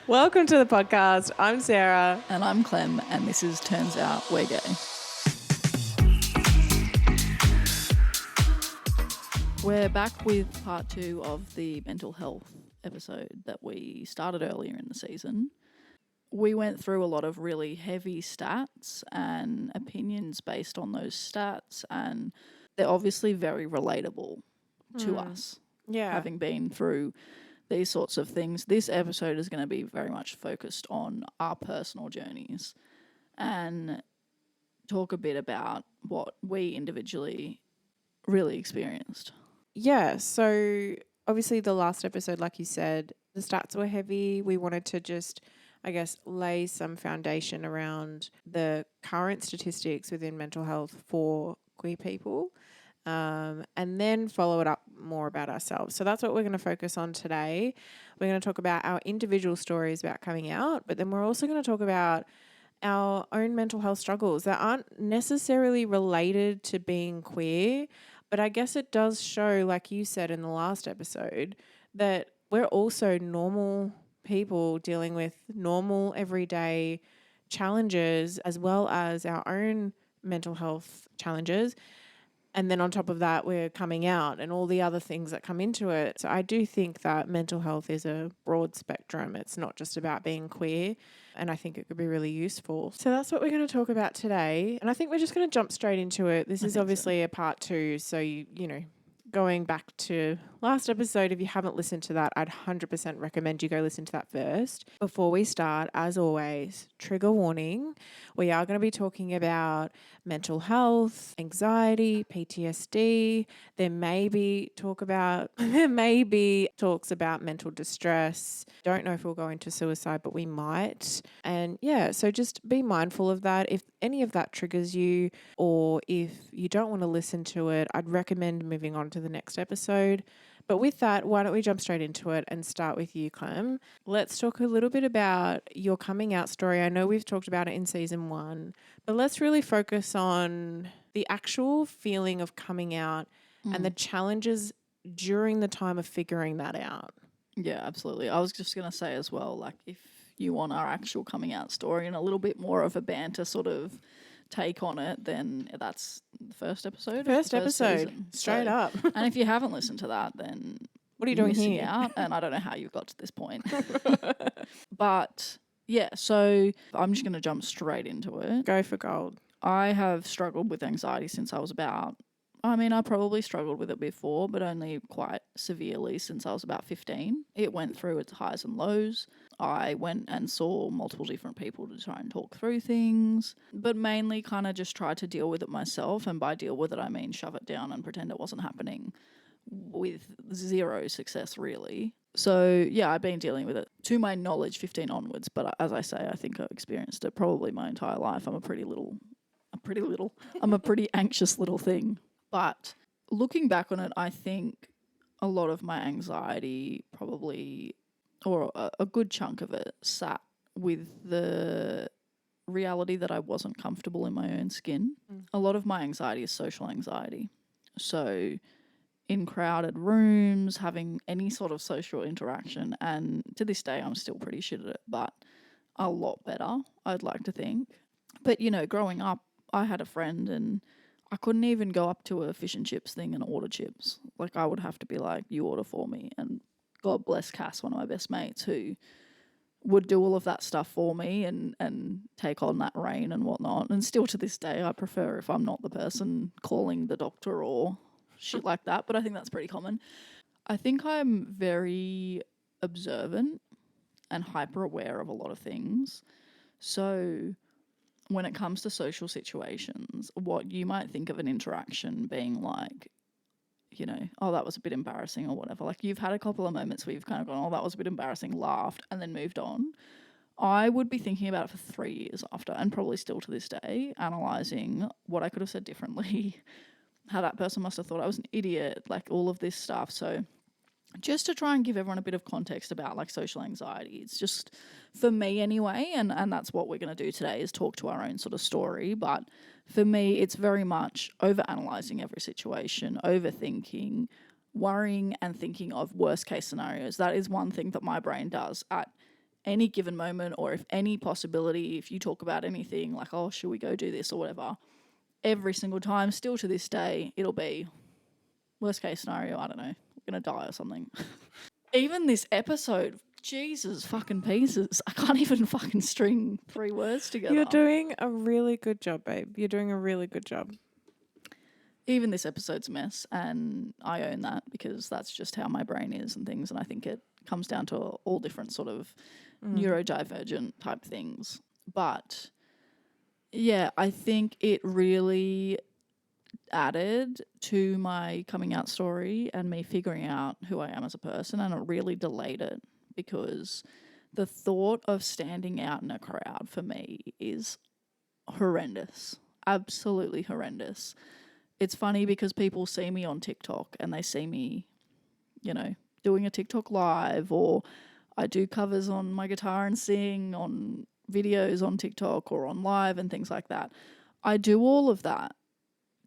Welcome to the podcast. I'm Sarah. And I'm Clem, and this is Turns Out We're Gay. We're back with part 2 of the mental health episode that we started earlier in the season. We went through a lot of really heavy stats and opinions based on those stats, and they're obviously very relatable to us. Yeah. Having been through these sorts of things. This episode is going to be very much focused on our personal journeys and talk a bit about what we individually really experienced. Yeah, so obviously the last episode, like you said, the stats were heavy. We wanted to just, lay some foundation around the current statistics within mental health for queer people. And then follow it up more about ourselves. So that's what we're going to focus on today. We're going to talk about our individual stories about coming out, but then we're also going to talk about our own mental health struggles that aren't necessarily related to being queer, but I guess it does show, like you said in the last episode, that we're also normal people dealing with normal everyday challenges as well as our own mental health challenges. And then on top of that, we're coming out and all the other things that come into it. So I do think that mental health is a broad spectrum. It's not just about being queer. And I think it could be really useful. So that's what we're going to talk about today. And I think we're just going to jump straight into it. This is obviously a part 2. So, you know, going back to last episode, if you haven't listened to that, I'd 100% recommend you go listen to that first. Before we start, as always, trigger warning. We are going to be talking about mental health, anxiety, PTSD. There may be talks about mental distress. Don't know if we'll go into suicide, but we might. And yeah, so just be mindful of that. If any of that triggers you, or if you don't want to listen to it, I'd recommend moving on to the next episode. But with that, why don't we jump straight into it and start with you, Clem? Let's talk a little bit about your coming out story. I know we've talked about it in season 1, but let's really focus on the actual feeling of coming out and the challenges during the time of figuring that out. Yeah, absolutely. I was just going to say as well, like if you want our actual coming out story and a little bit more of a banter sort of take on it, then that's the first episode. First episode, straight up. And if you haven't listened to that, then what are you doing here? Out, and I don't know how you got to this point. But yeah, so I'm just going to jump straight into it. Go for gold. I have struggled with anxiety since I was I probably struggled with it before, but only quite severely since I was about 15. It went through its highs and lows. I went and saw multiple different people to try and talk through things, but mainly kind of just tried to deal with it myself. And by deal with it, I mean shove it down and pretend it wasn't happening, with zero success, really. So yeah, I've been dealing with it, to my knowledge, 15 onwards. But as I say, I think I've experienced it probably my entire life. I'm a pretty anxious little thing. But looking back on it, I think a lot of my anxiety probably, or a good chunk of it, sat with the reality that I wasn't comfortable in my own skin. A lot of my anxiety is social anxiety. So in crowded rooms, having any sort of social interaction, and to this day I'm still pretty shit at it, but a lot better, I'd like to think. But, you know, growing up, I had a friend and I couldn't even go up to a fish and chips thing and order chips. Like, I would have to be like, you order for me. And God bless Cass, one of my best mates, who would do all of that stuff for me and take on that reign and whatnot. And still to this day, I prefer if I'm not the person calling the doctor or shit like that. But I think that's pretty common. I think I'm very observant and hyper aware of a lot of things. So when it comes to social situations, what you might think of an interaction being like, you know, oh, that was a bit embarrassing or whatever. Like, you've had a couple of moments where you've kind of gone, oh, that was a bit embarrassing, laughed, and then moved on. I would be thinking about it for 3 years after, and probably still to this day, analysing what I could have said differently, how that person must have thought I was an idiot, like all of this stuff. So just to try and give everyone a bit of context about like social anxiety. It's just, for me anyway, and that's what we're going to do today, is talk to our own sort of story. But for me, it's very much overanalyzing every situation, overthinking, worrying and thinking of worst case scenarios. That is one thing that my brain does at any given moment, or if any possibility, if you talk about anything like, oh, should we go do this or whatever, every single time, still to this day, it'll be worst case scenario, I don't know, we're going to die or something. Even this episode, Jesus fucking pieces. I can't even fucking string 3 words together. You're doing a really good job, babe. You're doing a really good job. Even this episode's a mess, and I own that because that's just how my brain is and things, and I think it comes down to all different sort of neurodivergent type things. But yeah, I think it really added to my coming out story and me figuring out who I am as a person, and it really delayed it because the thought of standing out in a crowd for me is horrendous, absolutely horrendous. It's funny because people see me on TikTok and they see me, you know, doing a TikTok live, or I do covers on my guitar and sing on videos on TikTok or on live and things like that. I do all of that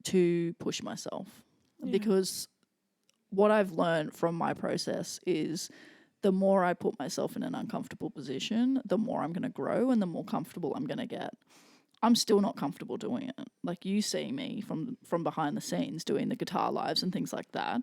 to push myself because what I've learned from my process is the more I put myself in an uncomfortable position, the more I'm going to grow and the more comfortable I'm going to get. I'm still not comfortable doing it. Like, you see me from behind the scenes doing the guitar lives and things like that.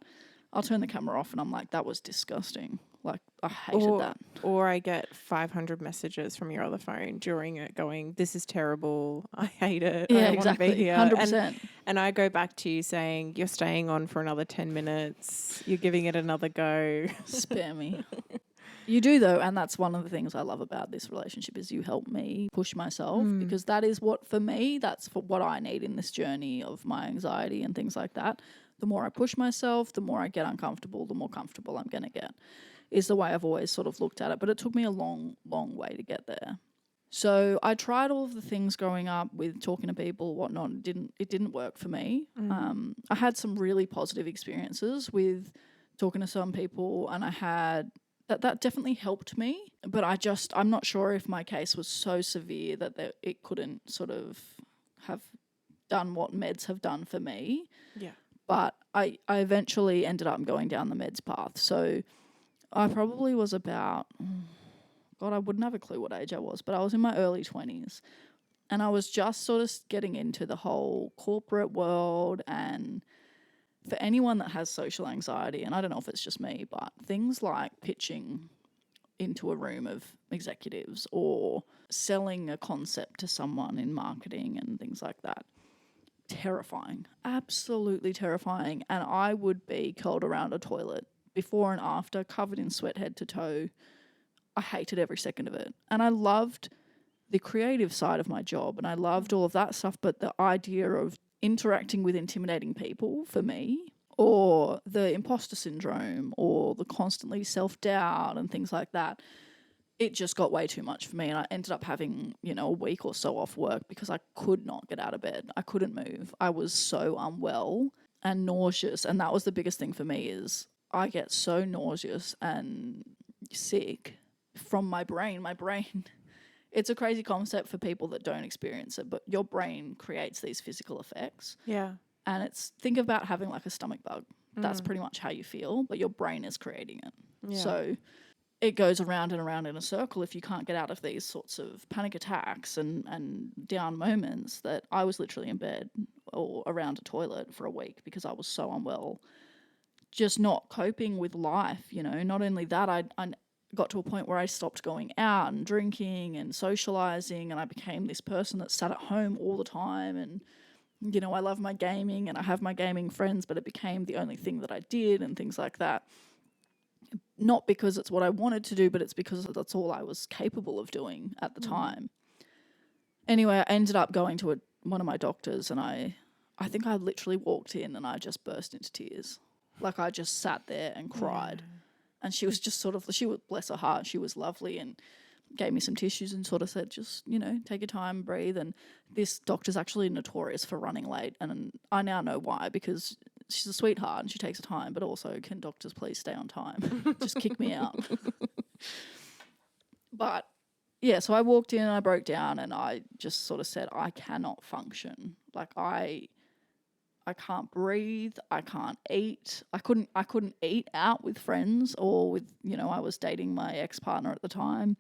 I'll turn the camera off and I'm like, that was disgusting. Like, I hated that. Or I get 500 messages from your other phone during it going, this is terrible. I hate it. Yeah, I don't exactly. want to be here. 100%. And I go back to you saying, you're staying on for another 10 minutes. You're giving it another go. Spare me. You do, though, and that's one of the things I love about this relationship is you help me push myself because that is what, for me, that's for what I need in this journey of my anxiety and things like that. The more I push myself, the more I get uncomfortable, the more comfortable I'm going to get, is the way I've always sort of looked at it. But it took me a long, long way to get there. So I tried all of the things growing up with talking to people, whatnot. It didn't work for me. I had some really positive experiences with talking to some people, and I had that definitely helped me. But I'm not sure if my case was so severe that it couldn't sort of have done what meds have done for me. Yeah. But I eventually ended up going down the meds path. So I probably was about, God, I wouldn't have a clue what age I was, but I was in my early 20s. And I was just sort of getting into the whole corporate world. And for anyone that has social anxiety, and I don't know if it's just me, but things like pitching into a room of executives or selling a concept to someone in marketing and things like that, terrifying, absolutely terrifying. And I would be curled around a toilet before and after, covered in sweat head to toe. I hated every second of it. And I loved the creative side of my job and I loved all of that stuff, but the idea of interacting with intimidating people for me, or the imposter syndrome, or the constantly self-doubt and things like that, it just got way too much for me, and I ended up having, a week or so off work because I could not get out of bed. I couldn't move. I was so unwell and nauseous, and that was the biggest thing for me is I get so nauseous and sick from my brain. My brain, it's a crazy concept for people that don't experience it, but your brain creates these physical effects. Yeah. And think about having like a stomach bug. That's pretty much how you feel, but your brain is creating it. Yeah. So it goes around and around in a circle if you can't get out of these sorts of panic attacks and down moments. That I was literally in bed or around a toilet for a week because I was so unwell, just not coping with life. Not only that, I got to a point where I stopped going out and drinking and socializing, and I became this person that sat at home all the time. And I love my gaming and I have my gaming friends, but it became the only thing that I did and things like that. Not because it's what I wanted to do, but it's because that's all I was capable of doing at the time. Anyway, I ended up going to one of my doctors, and I think I literally walked in and I just burst into tears. Like, I just sat there and cried. And she was just bless her heart, she was lovely and gave me some tissues and sort of said, just, take your time, breathe. And this doctor's actually notorious for running late. And I now know why, because she's a sweetheart and she takes her time, but also, can doctors please stay on time? Just kick me out. But yeah, so I walked in and I broke down and I just sort of said, I cannot function. Like, I can't breathe. I can't eat. I couldn't eat out with friends or with, I was dating my ex-partner at the time.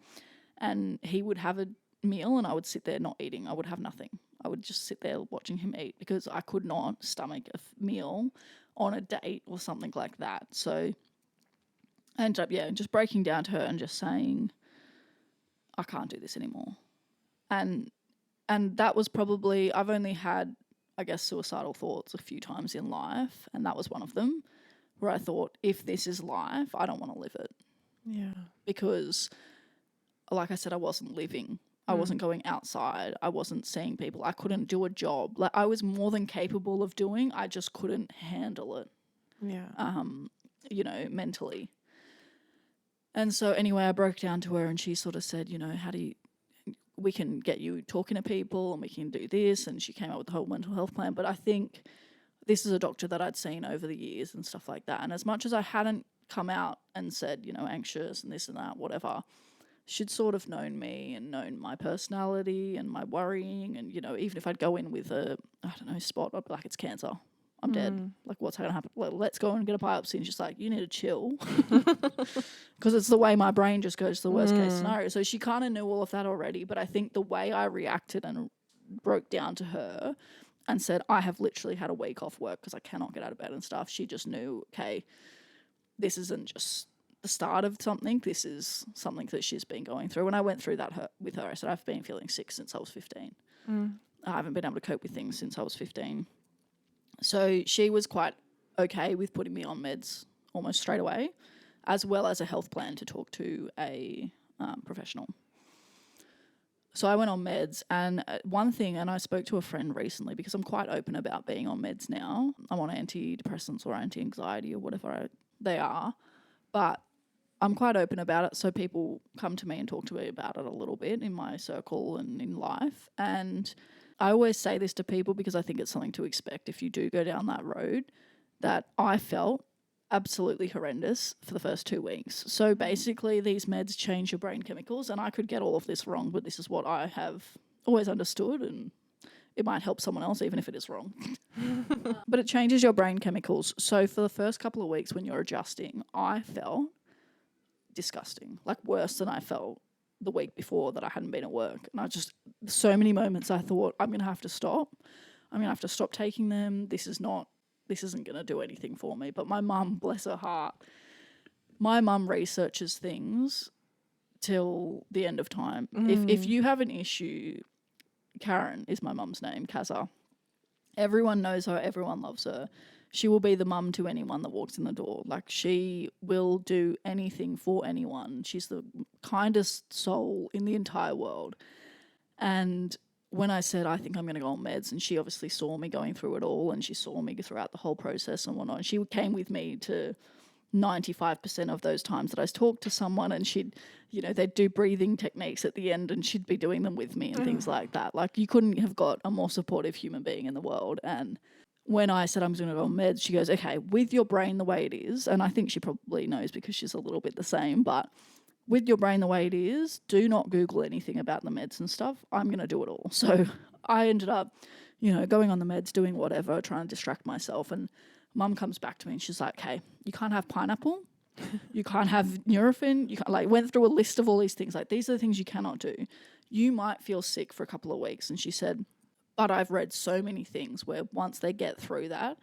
and he would have a meal and I would sit there not eating. I would have nothing. I would just sit there watching him eat because I could not stomach a meal on a date or something like that. So I ended up, just breaking down to her and just saying, I can't do this anymore. And that was probably, I've only had, I guess, suicidal thoughts a few times in life, and that was one of them, where I thought, if this is life, I don't want to live it. Yeah. Because, like I said, I wasn't living. I wasn't going outside. I wasn't seeing people. I couldn't do a job. Like, I was more than capable of doing. I just couldn't handle it. Yeah. Mentally. And so anyway, I broke down to her and she sort of said, we can get you talking to people and we can do this. And she came up with the whole mental health plan. But I think this is a doctor that I'd seen over the years and stuff like that. And as much as I hadn't come out and said, anxious and this and that, whatever, she'd sort of known me and known my personality and my worrying. And, even if I'd go in with a, spot, I'd be like, it's cancer. I'm dead. Like, what's going to happen? Let's go and get a biopsy. And she's like, you need to chill. Because it's the way my brain just goes to the worst case scenario. So she kind of knew all of that already. But I think the way I reacted and broke down to her and said, I have literally had a week off work because I cannot get out of bed and stuff. She just knew, okay, this isn't just the start of something. This is something that she's been going through. And I went through that with her. I said, I've been feeling sick since I was 15. I haven't been able to cope with things since I was 15. So she was quite okay with putting me on meds almost straight away, as well as a health plan to talk to a professional. So I went on meds, and one thing, and I spoke to a friend recently because I'm quite open about being on meds now. I'm on antidepressants or anti-anxiety or whatever they are, but I'm quite open about it. So people come to me and talk to me about it a little bit in my circle and in life. And I always say this to people because I think it's something to expect if you do go down that road, that I felt absolutely horrendous for the first 2 weeks. So basically these meds change your brain chemicals, and I could get all of this wrong, but this is what I have always understood, and it might help someone else even if it is wrong. But it changes your brain chemicals. So for the first couple of weeks when you're adjusting, I felt disgusting, like worse than I felt the week before that I hadn't been at work. And so many moments I thought, I'm going to have to stop. I'm going to have to stop taking them. This isn't going to do anything for me. But my mum, bless her heart, my mum researches things till the end of time. If you have an issue, Karen is my mum's name, Kazza. Everyone knows her. Everyone loves her. She will be the mum to anyone that walks in the door. Like, she will do anything for anyone. She's the kindest soul in the entire world. And when I said, I think I'm going to go on meds, and she obviously saw me going through it all, and she saw me throughout the whole process and whatnot. And she came with me to 95% of those times that I talked to someone, and they'd do breathing techniques at the end, and she'd be doing them with me and things like that. Like, you couldn't have got a more supportive human being in the world. And when I said I'm going to go on meds, she goes, okay, with your brain the way it is, and I think she probably knows because she's a little bit the same, but with your brain the way it is, do not Google anything about the meds and stuff. I'm going to do it all. So I ended up, going on the meds, doing whatever, trying to distract myself. And Mum comes back to me and she's like, okay, you can't have pineapple. You can't have Nurofen. You can't, went through a list of all these things. Like, these are the things you cannot do. You might feel sick for a couple of weeks. And she said, but I've read so many things where once they get through that,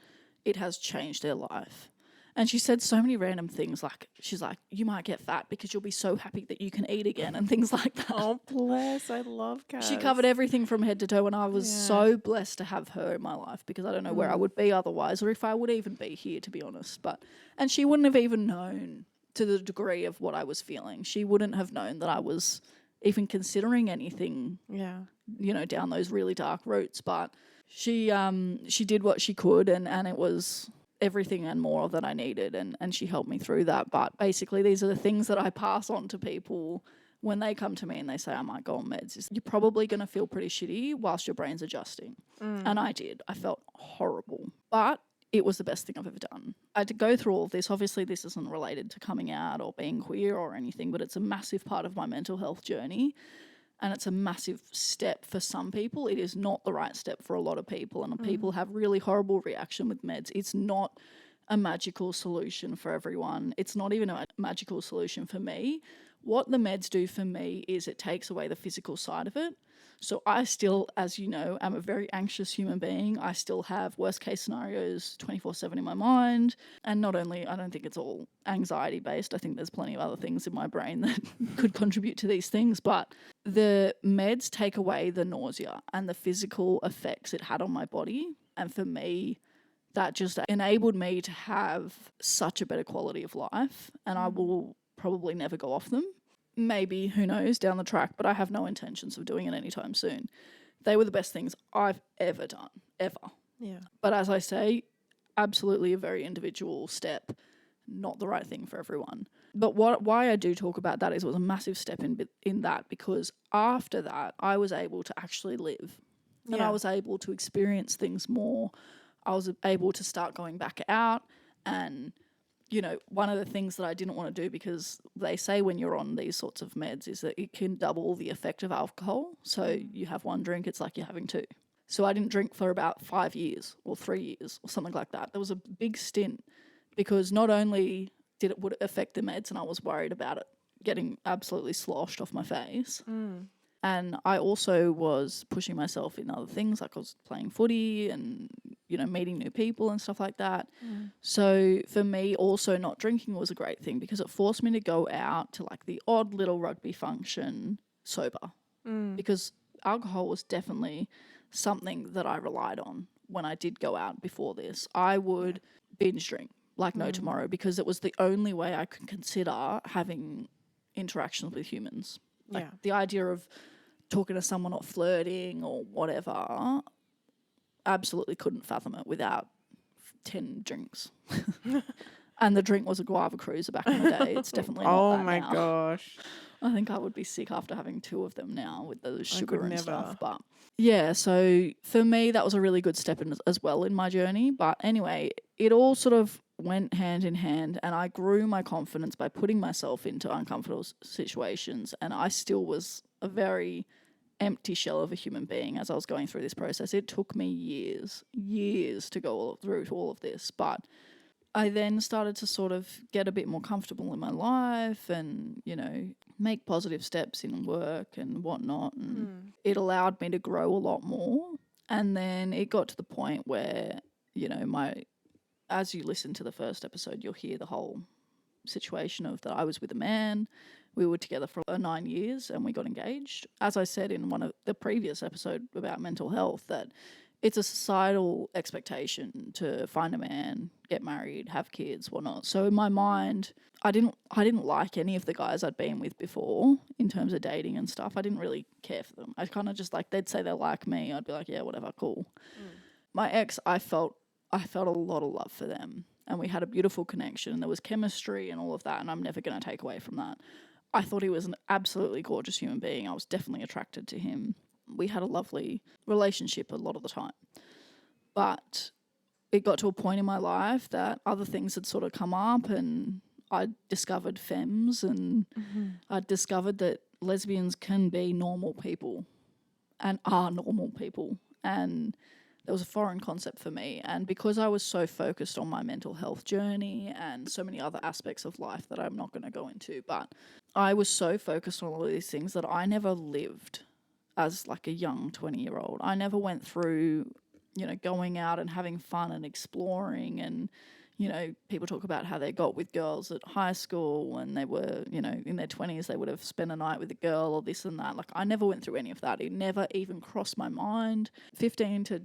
it has changed their life. And she said so many random things, like, she's like, you might get fat because you'll be so happy that you can eat again and things like that. Oh, bless. I love Kaz. She covered everything from head to toe, and I was so blessed to have her in my life because I don't know where I would be otherwise, or if I would even be here, to be honest. And she wouldn't have even known to the degree of what I was feeling. She wouldn't have known that I was even considering anything, down those really dark routes. But she did what she could, and it was everything and more that I needed, and she helped me through that. But basically, these are the things that I pass on to people when they come to me and they say I might go on meds. You're probably going to feel pretty shitty whilst your brain's adjusting. And I did. I felt horrible. But it was the best thing I've ever done. I had to go through all of this. Obviously, this isn't related to coming out or being queer or anything, but it's a massive part of my mental health journey. And it's a massive step for some people. It is not the right step for a lot of people. And people have really horrible reaction with meds. It's not a magical solution for everyone. It's not even a magical solution for me. What the meds do for me is it takes away the physical side of it. So I still, as you know, am a very anxious human being. I still have worst case scenarios 24/7 in my mind. And not only, I don't think it's all anxiety based. I think there's plenty of other things in my brain that could contribute to these things. But the meds take away the nausea and the physical effects it had on my body. And for me, that just enabled me to have such a better quality of life. And I will probably never go off them. Maybe, who knows, down the track, but I have no intentions of doing it anytime soon. They were the best things I've ever done, ever. Yeah. But as I say, absolutely a very individual step, not the right thing for everyone. But why I do talk about that is it was a massive step in that, because after that, I was able to actually live. And I was able to experience things more. I was able to start going back out. And, you know, one of the things that I didn't want to do, because they say when you're on these sorts of meds, is that it can double the effect of alcohol. So you have one drink, it's like you're having two. So I didn't drink for about 5 years or 3 years or something like that. There was a big stint, because not only would it affect the meds, and I was worried about it getting absolutely sloshed off my face, and I also was pushing myself in other things, like I was playing footy and, you know, meeting new people and stuff like that. So for me, also not drinking was a great thing, because it forced me to go out to like the odd little rugby function sober, because alcohol was definitely something that I relied on when I did go out before this. I would binge drink like no tomorrow, because it was the only way I could consider having interactions with humans. Like the idea of talking to someone or flirting or whatever, absolutely couldn't fathom it without 10 drinks. And the drink was a guava cruiser back in the day. It's definitely not that now. Oh my gosh. I think I would be sick after having 2 of them now with the sugar and stuff. never. But yeah, so for me, that was a really good step in as well in my journey. But anyway, it all sort of went hand in hand, and I grew my confidence by putting myself into uncomfortable situations. And I still was a very empty shell of a human being as I was going through this process. It took me years to go through all of this. But I then started to sort of get a bit more comfortable in my life and, you know, make positive steps in work and whatnot. And it allowed me to grow a lot more. And then it got to the point where, you know, as you listen to the first episode, you'll hear the whole situation of that I was with a man. We were together for 9 years and we got engaged. As I said in one of the previous episode about mental health, that it's a societal expectation to find a man, get married, have kids, whatnot. So in my mind, I didn't like any of the guys I'd been with before in terms of dating and stuff. I didn't really care for them. I kind of just like, they'd say they like me. I'd be like, yeah, whatever, cool. My ex, I felt a lot of love for them, and we had a beautiful connection. There was chemistry and all of that, and I'm never going to take away from that. I thought he was an absolutely gorgeous human being. I was definitely attracted to him. We had a lovely relationship a lot of the time. But it got to a point in my life that other things had sort of come up, and I discovered femmes, and I discovered that lesbians can be normal people and are normal people. And there was a foreign concept for me. And because I was so focused on my mental health journey and so many other aspects of life that I'm not going to go into, but I was so focused on all of these things that I never lived as like a young 20-year-old. I never went through, you know, going out and having fun and exploring. And, you know, people talk about how they got with girls at high school and they were, you know, in their 20s, they would have spent a night with a girl or this and that. Like, I never went through any of that. It never even crossed my mind. 15 to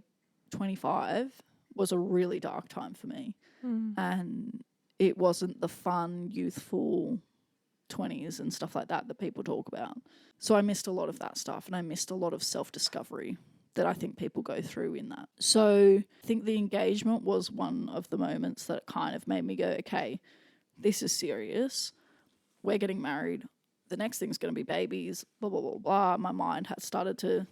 25 was a really dark time for me. And it wasn't the fun, youthful 20s and stuff like that people talk about. So I missed a lot of that stuff, and I missed a lot of self-discovery that I think people go through in that. So I think the engagement was one of the moments that kind of made me go, okay, this is serious. We're getting married. The next thing's going to be babies, blah, blah, blah, blah. My mind had started to,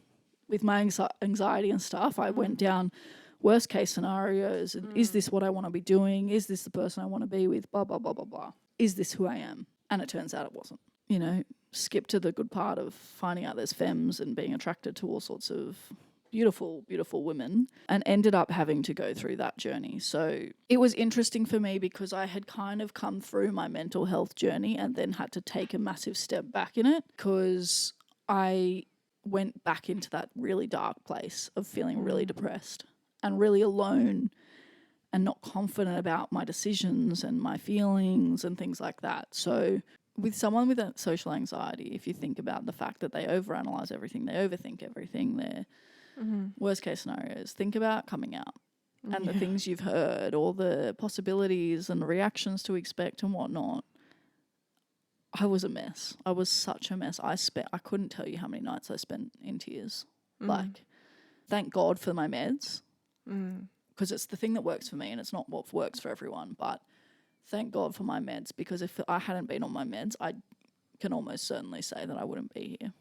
with my anxiety and stuff, I went down worst case scenarios. And is this what I want to be doing? Is this the person I want to be with? Blah, blah, blah, blah, blah. Is this who I am? And it turns out it wasn't. You know, skip to the good part of finding out there's femmes and being attracted to all sorts of beautiful, beautiful women, and ended up having to go through that journey. So it was interesting for me because I had kind of come through my mental health journey and then had to take a massive step back in it because I went back into that really dark place of feeling really depressed and really alone and not confident about my decisions and my feelings and things like that. So with someone with a social anxiety, if you think about the fact that they overanalyze everything, they overthink everything, their worst case scenarios, think about coming out and the things you've heard, all the possibilities and the reactions to expect and whatnot. I was a mess. I was such a mess. I couldn't tell you how many nights I spent in tears. Like, thank God for my meds because it's the thing that works for me and it's not what works for everyone. But thank God for my meds because if I hadn't been on my meds, I can almost certainly say that I wouldn't be here.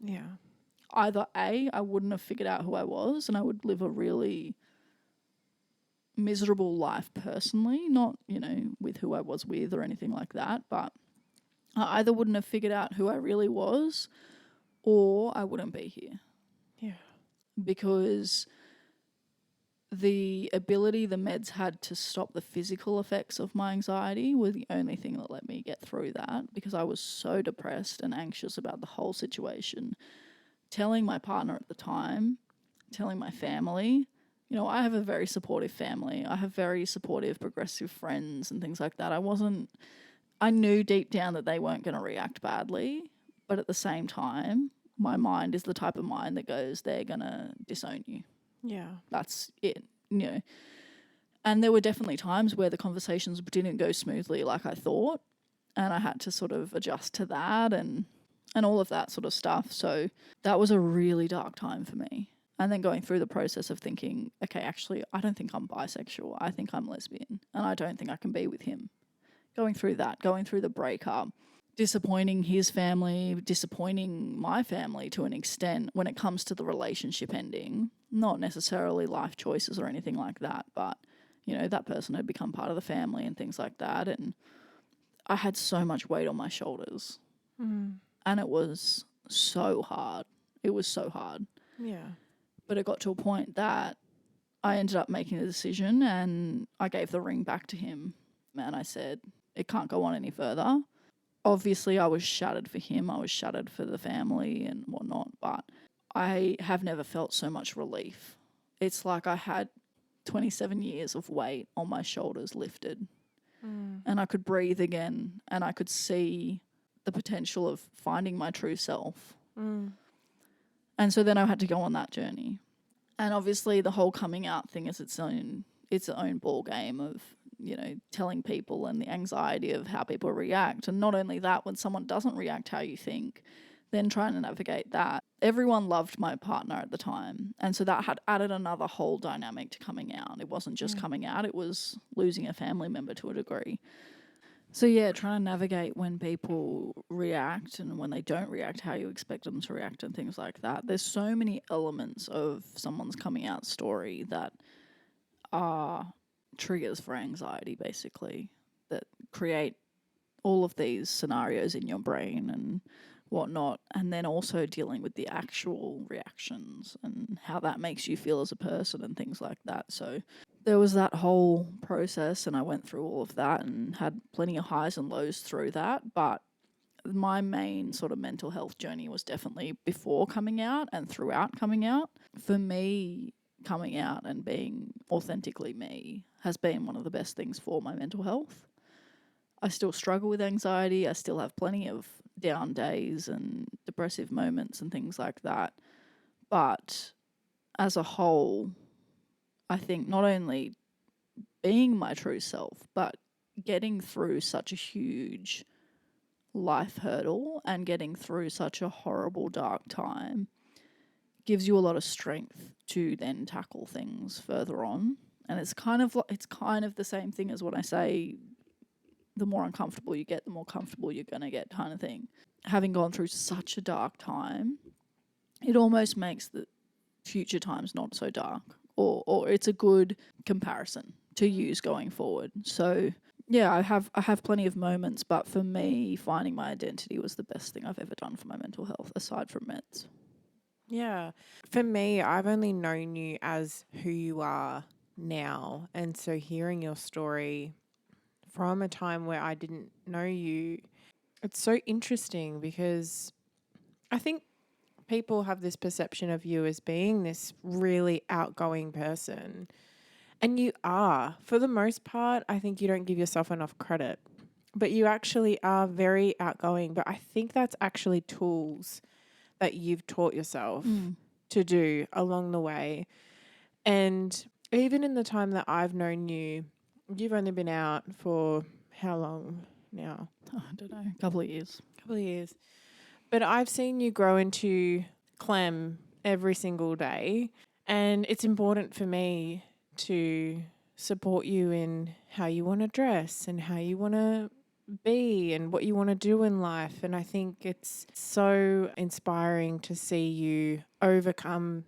Yeah. Either A, I wouldn't have figured out who I was and I would live a really miserable life personally, not, with who I was with or anything like that, but I either wouldn't have figured out who I really was or I wouldn't be here. Yeah. Because the ability the meds had to stop the physical effects of my anxiety were the only thing that let me get through that because I was so depressed and anxious about the whole situation. Telling my partner at the time, telling my family, I have a very supportive family. I have very supportive, progressive friends and things like that. I knew deep down that they weren't going to react badly, but at the same time, my mind is the type of mind that goes, they're going to disown you. Yeah. That's it, And there were definitely times where the conversations didn't go smoothly like I thought, and I had to sort of adjust to that and all of that sort of stuff. So that was a really dark time for me. And then going through the process of thinking, okay, actually, I don't think I'm bisexual. I think I'm lesbian, and I don't think I can be with him. Going through that, going through the breakup, disappointing his family, disappointing my family to an extent when it comes to the relationship ending. Not necessarily life choices or anything like that, but, that person had become part of the family and things like that. And I had so much weight on my shoulders. And it was so hard. It was so hard. Yeah. But it got to a point that I ended up making a decision and I gave the ring back to him. And I said, it can't go on any further. Obviously, I was shattered for him. I was shattered for the family and whatnot. But I have never felt so much relief. It's like I had 27 years of weight on my shoulders lifted. And I could breathe again and I could see the potential of finding my true self. And so then I had to go on that journey. And obviously the whole coming out thing is its own ball game of, telling people and the anxiety of how people react. And not only that, when someone doesn't react how you think, then trying to navigate that. Everyone loved my partner at the time. And so that had added another whole dynamic to coming out. It wasn't just coming out, it was losing a family member to a degree. So yeah, trying to navigate when people react and when they don't react, how you expect them to react and things like that. There's so many elements of someone's coming out story that are triggers for anxiety, basically, that create all of these scenarios in your brain and whatnot, and then also dealing with the actual reactions and how that makes you feel as a person and things like that. So there was that whole process and I went through all of that and had plenty of highs and lows through that. But my main sort of mental health journey was definitely before coming out and throughout coming out. For me, coming out and being authentically me has been one of the best things for my mental health. I still struggle with anxiety. I still have plenty of down days and depressive moments and things like that. But as a whole, I think not only being my true self, but getting through such a huge life hurdle and getting through such a horrible, dark time gives you a lot of strength to then tackle things further on. And it's kind of the same thing as what I say, the more uncomfortable you get, the more comfortable you're going to get, kind of thing. Having gone through such a dark time, it almost makes the future times not so dark, or it's a good comparison to use going forward. So yeah, I have plenty of moments, but for me, finding my identity was the best thing I've ever done for my mental health, aside from meds. Yeah. For me, I've only known you as who you are now. And so hearing your story from a time where I didn't know you, it's so interesting because I think people have this perception of you as being this really outgoing person. And you are. For the most part, I think you don't give yourself enough credit. But you actually are very outgoing. But I think that's actually tools that you've taught yourself to do along the way. And even in the time that I've known you, you've only been out for how long now? I don't know, a couple of years. A couple of years. But I've seen you grow into Clem every single day. And it's important for me to support you in how you want to dress and how you want to be and what you want to do in life. And I think it's so inspiring to see you overcome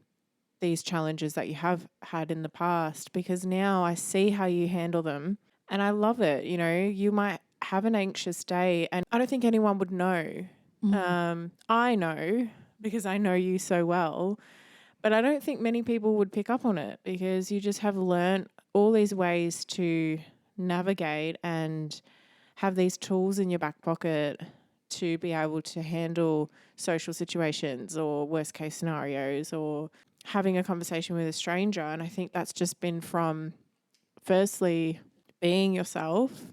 these challenges that you have had in the past, because now I see how you handle them and I love it. You know, you might have an anxious day and I don't think anyone would know. I know because I know you so well, but I don't think many people would pick up on it because you just have learnt all these ways to navigate and have these tools in your back pocket to be able to handle social situations or worst case scenarios or having a conversation with a stranger. And I think that's just been from firstly being yourself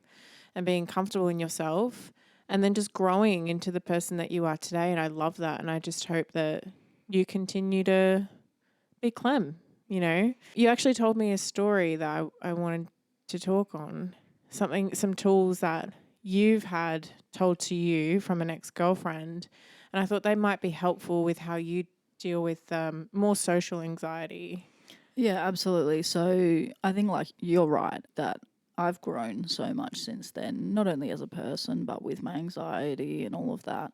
and being comfortable in yourself and then just growing into the person that you are today. And I love that. And I just hope that you continue to be Clem, you know. You actually told me a story that I wanted to talk on, some tools that you've had told to you from an ex-girlfriend, and I thought they might be helpful with how you deal with more social anxiety. Yeah, absolutely. So I think like you're right that I've grown so much since then, not only as a person, but with my anxiety and all of that.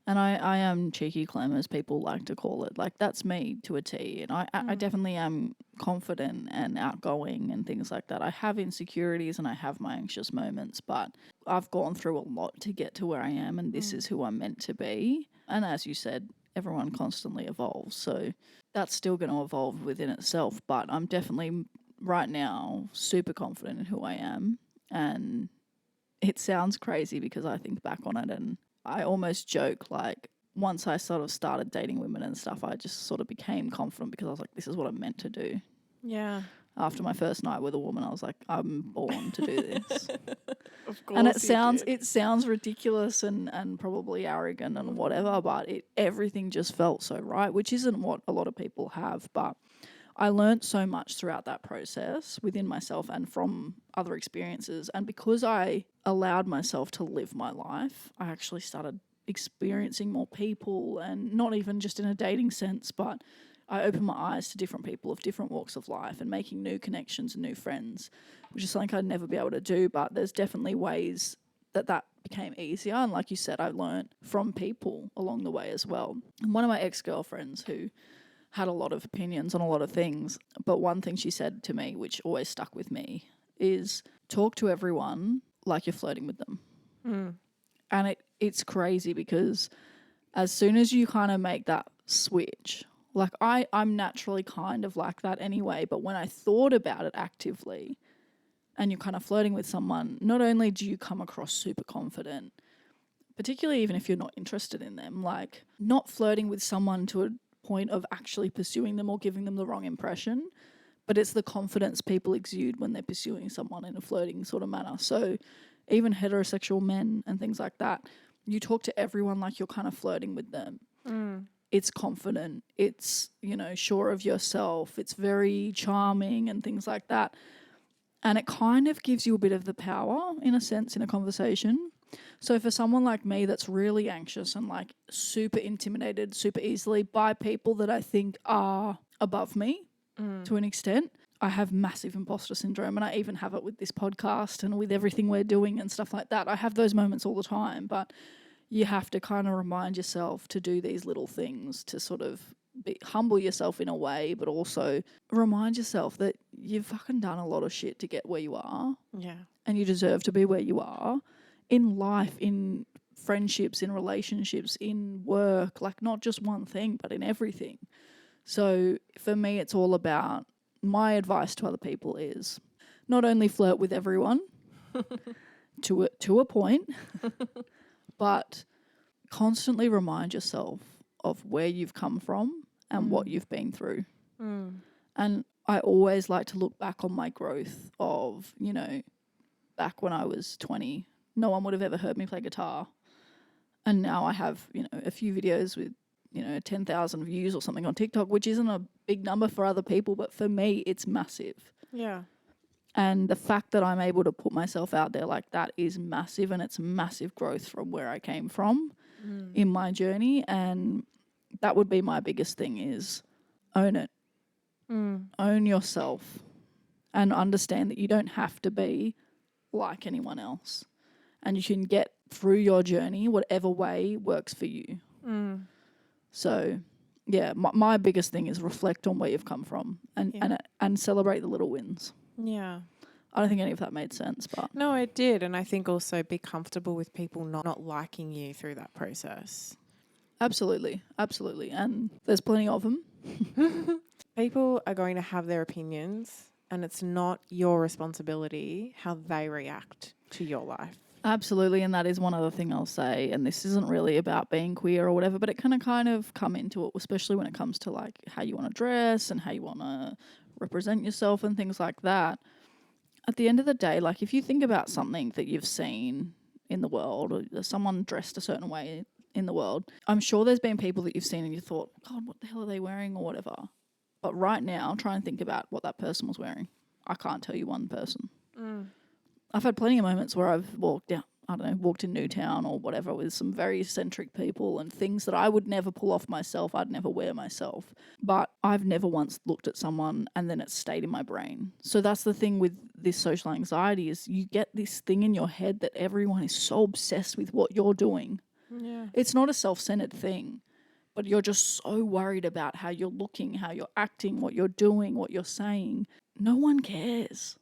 And I am cheeky Clem, as people like to call it. Like, that's me to a T. And I definitely am confident and outgoing and things like that. I have insecurities and I have my anxious moments, but I've gone through a lot to get to where I am, and this is who I'm meant to be. And as you said, everyone constantly evolves. So that's still going to evolve within itself. But I'm definitely right now super confident in who I am. And it sounds crazy because I think back on it and I almost joke like once I sort of started dating women and stuff, I just sort of became confident because I was like, this is what I'm meant to do. Yeah. After my first night with a woman, I was like, I'm born to do this. Of course. And did. it sounds ridiculous and probably arrogant and whatever, but everything just felt so right, which isn't what a lot of people have. But I learned so much throughout that process within myself and from other experiences. And because I allowed myself to live my life, I actually started experiencing more people, and not even just in a dating sense, but I opened my eyes to different people of different walks of life and making new connections and new friends, which is something I'd never be able to do. But there's definitely ways that became easier. And like you said, I learned from people along the way as well. And one of my ex-girlfriends who had a lot of opinions on a lot of things, but one thing she said to me, which always stuck with me, is talk to everyone like you're flirting with them. And it's crazy because as soon as you kind of make that switch, like I'm naturally kind of like that anyway, but when I thought about it actively and you're kind of flirting with someone, not only do you come across super confident, particularly even if you're not interested in them, like not flirting with someone to a point of actually pursuing them or giving them the wrong impression, but it's the confidence people exude when they're pursuing someone in a flirting sort of manner. So even heterosexual men and things like that, you talk to everyone like you're kind of flirting with them. It's confident, it's, you know, sure of yourself, it's very charming and things like that. And it kind of gives you a bit of the power, in a sense, in a conversation. So for someone like me that's really anxious and like super intimidated super easily by people that I think are above me to an extent, I have massive imposter syndrome, and I even have it with this podcast and with everything we're doing and stuff like that. I have those moments all the time, but you have to kind of remind yourself to do these little things to sort of humble yourself in a way, but also remind yourself that you've fucking done a lot of shit to get where you are. Yeah. And you deserve to be where you are in life, in friendships, in relationships, in work, like not just one thing, but in everything. So for me, it's all about, my advice to other people is not only flirt with everyone to a point, but constantly remind yourself of where you've come from and what you've been through. And I always like to look back on my growth of, you know, back when I was 20, no one would have ever heard me play guitar. And now I have, you know, a few videos with, you know, 10,000 views or something on TikTok, which isn't a big number for other people, but for me, it's massive. Yeah. And the fact that I'm able to put myself out there like that is massive, and it's massive growth from where I came from in my journey. And that would be my biggest thing, is own it. Own yourself and understand that you don't have to be like anyone else. And you can get through your journey whatever way works for you. So, yeah, my biggest thing is reflect on where you've come from and celebrate the little wins. Yeah. I don't think any of that made sense, but No, it did. And I think also be comfortable with people not liking you through that process. absolutely. And there's plenty of them. People are going to have their opinions, and it's not your responsibility how they react to your life. Absolutely, and that is one other thing I'll say, and this isn't really about being queer or whatever, but it can kind of come into it, especially when it comes to like how you want to dress and how you want to represent yourself and things like that. At the end of the day, like if you think about something that you've seen in the world, or someone dressed a certain way in the world, I'm sure there's been people that you've seen and you thought, God, what the hell are they wearing or whatever. But right now, try and think about what that person was wearing. I can't tell you one person. I've had plenty of moments where I've walked in Newtown or whatever with some very eccentric people and things that I would never pull off myself, I'd never wear myself. But I've never once looked at someone and then it stayed in my brain. So that's the thing with this social anxiety, is you get this thing in your head that everyone is so obsessed with what you're doing. Yeah. It's not a self-centered thing, but you're just so worried about how you're looking, how you're acting, what you're doing, what you're saying. No one cares.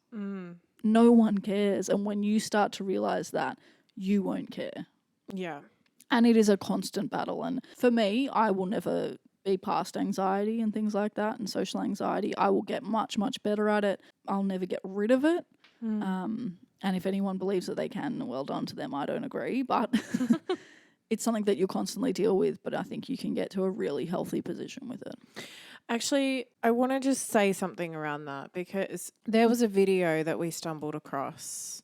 No one cares. And when you start to realize that, you won't care. Yeah. And it is a constant battle. And for me, I will never be past anxiety and things like that and social anxiety. I will get much, much better at it. I'll never get rid of it. And if anyone believes that they can, well done to them. I don't agree. But it's something that you'll constantly deal with. But I think you can get to a really healthy position with it. Actually, I want to just say something around that, because there was a video that we stumbled across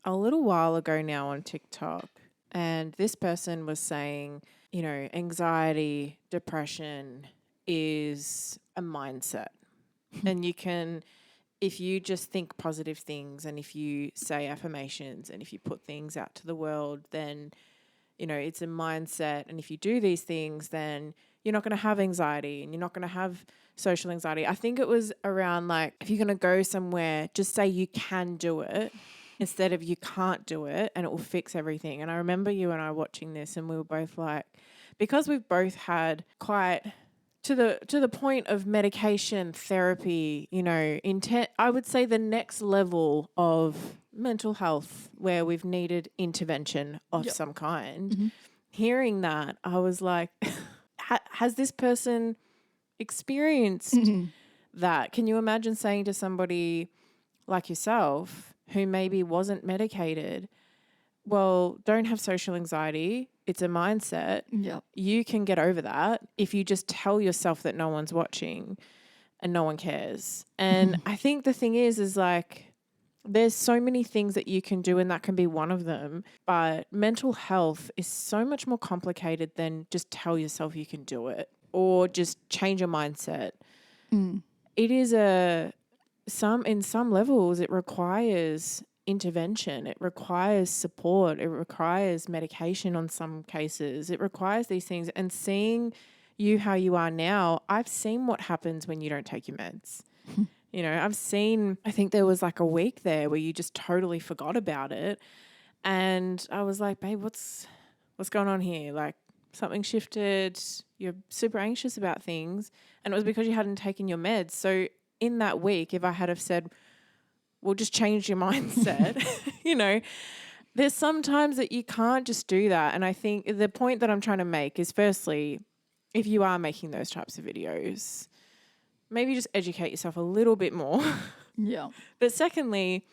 a little while ago now on TikTok, and this person was saying, you know, anxiety, depression is a mindset. And you can, if you just think positive things and if you say affirmations and if you put things out to the world, then, you know, it's a mindset. And if you do these things, then you're not going to have anxiety and you're not going to have social anxiety. I think it was around like, if you're going to go somewhere, just say you can do it instead of you can't do it, and it will fix everything. And I remember you and I watching this, and we were both like, because we've both had quite to the point of medication, therapy, you know, I would say the next level of mental health where we've needed intervention of some kind. Hearing that, I was like, has this person experienced that? Can you imagine saying to somebody like yourself who maybe wasn't medicated, well, don't have social anxiety. It's a mindset. Yeah. You can get over that if you just tell yourself that no one's watching and no one cares. And I think the thing is like, there's so many things that you can do, and that can be one of them. But mental health is so much more complicated than just tell yourself you can do it or just change your mindset. It is in some levels, it requires intervention. It requires support. It requires medication on some cases. It requires these things. And seeing you how you are now, I've seen what happens when you don't take your meds. You know, I think there was like a week there where you just totally forgot about it. And I was like, babe, what's going on here? Like, something shifted. You're super anxious about things. And it was because you hadn't taken your meds. So in that week, if I had have said, well, just change your mindset, you know, there's some times that you can't just do that. And I think the point that I'm trying to make is, firstly, if you are making those types of videos, maybe just educate yourself a little bit more. Yeah. But secondly,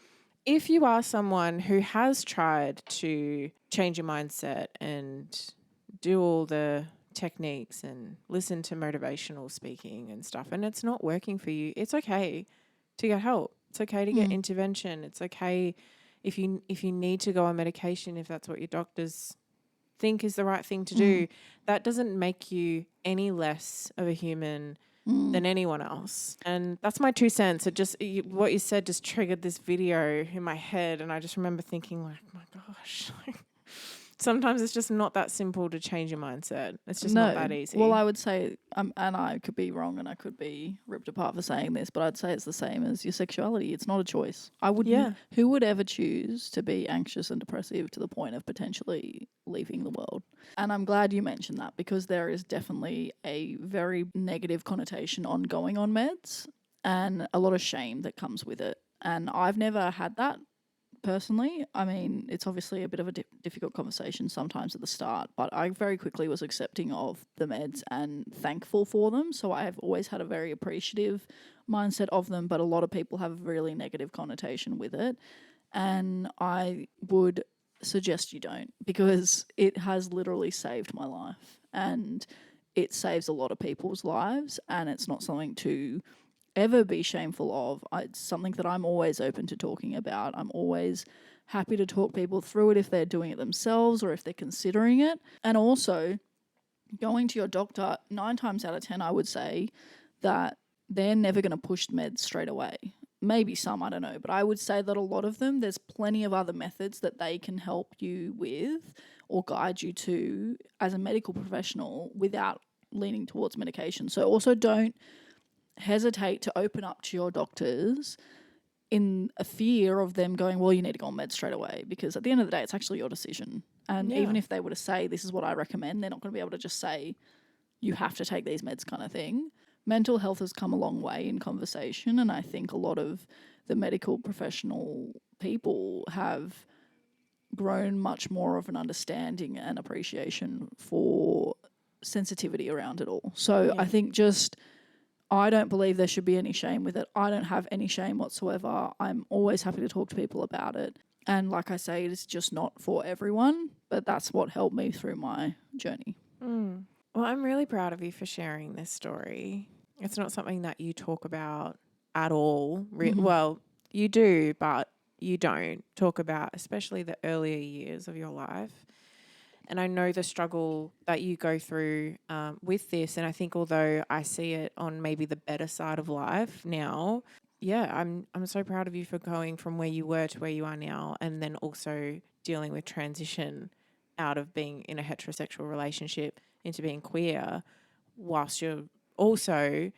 if you are someone who has tried to change your mindset and do all the techniques and listen to motivational speaking and stuff, and it's not working for you, it's okay to get help. It's okay to get intervention. It's okay if you need to go on medication, if that's what your doctors think is the right thing to do. That doesn't make you any less of a human than anyone else. And that's my 2 cents. It just, what you said just triggered this video in my head. And I just remember thinking, like, my gosh, sometimes it's just not that simple to change your mindset. It's just not that easy. Well, I would say, and I could be wrong and I could be ripped apart for saying this, but I'd say it's the same as your sexuality. It's not a choice. I wouldn't. Yeah. Who would ever choose to be anxious and depressive to the point of potentially leaving the world? And I'm glad you mentioned that, because there is definitely a very negative connotation on going on meds and a lot of shame that comes with it. And I've never had that. Personally, I mean, it's obviously a bit of a difficult conversation sometimes at the start, but I very quickly was accepting of the meds and thankful for them. So I have always had a very appreciative mindset of them, but a lot of people have a really negative connotation with it. And I would suggest you don't, because it has literally saved my life and it saves a lot of people's lives, and it's not something to ever be shameful of. It's something that I'm always open to talking about. I'm always happy to talk people through it if they're doing it themselves or if they're considering it. And also, going to your doctor, 9 times out of 10, I would say that they're never going to push meds straight away. Maybe some, I don't know. But I would say that a lot of them, there's plenty of other methods that they can help you with or guide you to as a medical professional without leaning towards medication. So also don't hesitate to open up to your doctors in a fear of them going, well, you need to go on meds straight away, because at the end of the day, it's actually your decision. And even if they were to say, this is what I recommend, they're not going to be able to just say, you have to take these meds kind of thing. Mental health has come a long way in conversation, and I think a lot of the medical professional people have grown much more of an understanding and appreciation for sensitivity around it all. So I think I don't believe there should be any shame with it. I don't have any shame whatsoever. I'm always happy to talk to people about it. And like I say, it's just not for everyone, but that's what helped me through my journey. Well, I'm really proud of you for sharing this story. It's not something that you talk about at all. Well, you do, but you don't talk about, especially the earlier years of your life. And I know the struggle that you go through with this. And I think although I see it on maybe the better side of life now, I'm so proud of you for going from where you were to where you are now, and then also dealing with transition out of being in a heterosexual relationship into being queer, whilst you're also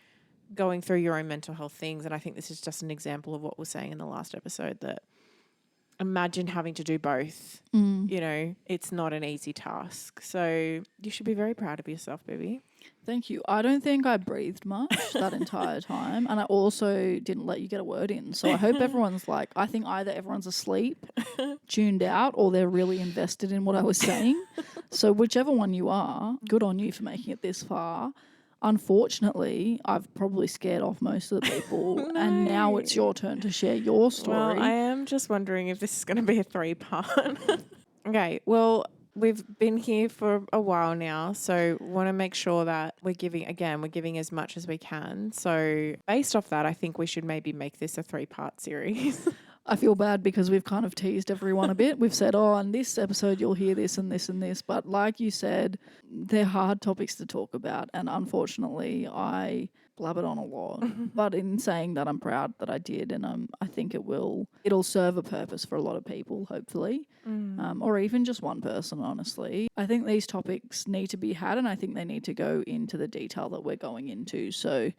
going through your own mental health things. And I think this is just an example of what we're saying in the last episode, that imagine having to do both. You know, it's not an easy task. So you should be very proud of yourself, baby. Thank you. I don't think I breathed much that entire time. And I also didn't let you get a word in. So I hope everyone's like, I think either everyone's asleep, tuned out, or they're really invested in what I was saying. So whichever one you are, good on you for making it this far. Unfortunately, I've probably scared off most of the people, and now it's your turn to share your story. Well, I am just wondering if this is going to be a 3-part. Okay, well, we've been here for a while now, so want to make sure that we're giving as much as we can. So based off that, I think we should maybe make this a 3-part series. I feel bad because we've kind of teased everyone a bit. We've said, oh, on this episode you'll hear this and this and this. But like you said, they're hard topics to talk about. And unfortunately, I blabbered on a lot. But in saying that, I'm proud that I did. And I think it'll serve a purpose for a lot of people, hopefully. Or even just one person, honestly. I think these topics need to be had, and I think they need to go into the detail that we're going into. So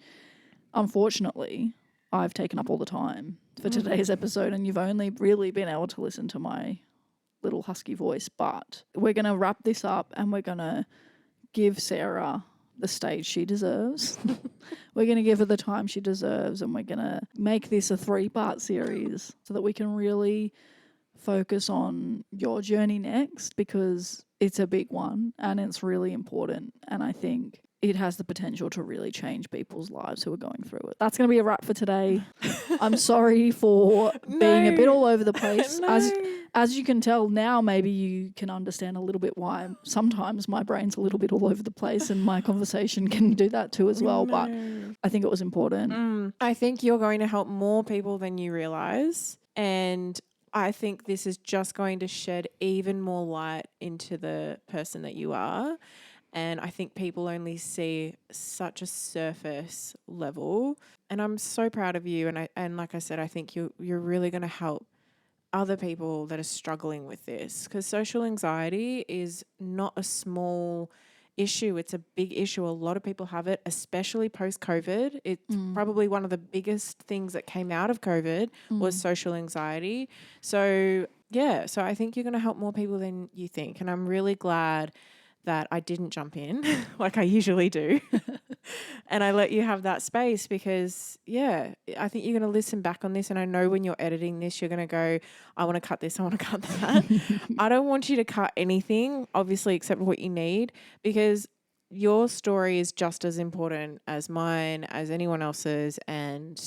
unfortunately, I've taken up all the time for today's episode, and you've only really been able to listen to my little husky voice. But we're going to wrap this up, and we're going to give Sarah the stage she deserves. We're going to give her the time she deserves, and we're going to make this a 3-part series so that we can really focus on your journey next, because it's a big one and it's really important. And I think it has the potential to really change people's lives who are going through it. That's going to be a wrap for today. I'm sorry for being a bit all over the place. As you can tell now, maybe you can understand a little bit why sometimes my brain's a little bit all over the place, and my conversation can do that too as well. But I think it was important. I think you're going to help more people than you realize. And I think this is just going to shed even more light into the person that you are. And I think people only see such a surface level. And I'm so proud of you. And like I said, I think you're really going to help other people that are struggling with this, because social anxiety is not a small issue. It's a big issue. A lot of people have it, especially post-COVID. It's probably one of the biggest things that came out of COVID was social anxiety. So, yeah, so I think you're going to help more people than you think. And I'm really glad that I didn't jump in like I usually do. And I let you have that space because, yeah, I think you're going to listen back on this. And I know when you're editing this, you're going to go, I want to cut this, I want to cut that. I don't want you to cut anything, obviously, except what you need, because your story is just as important as mine, as anyone else's. And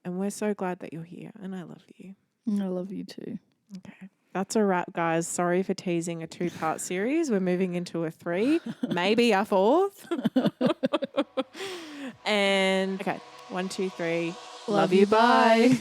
we're so glad that you're here. And I love you. I love you too. Okay. That's a wrap, guys. Sorry for teasing a 2-part series. We're moving into a 3, maybe a 4th. And okay, 1, 2, 3. Love you. Bye.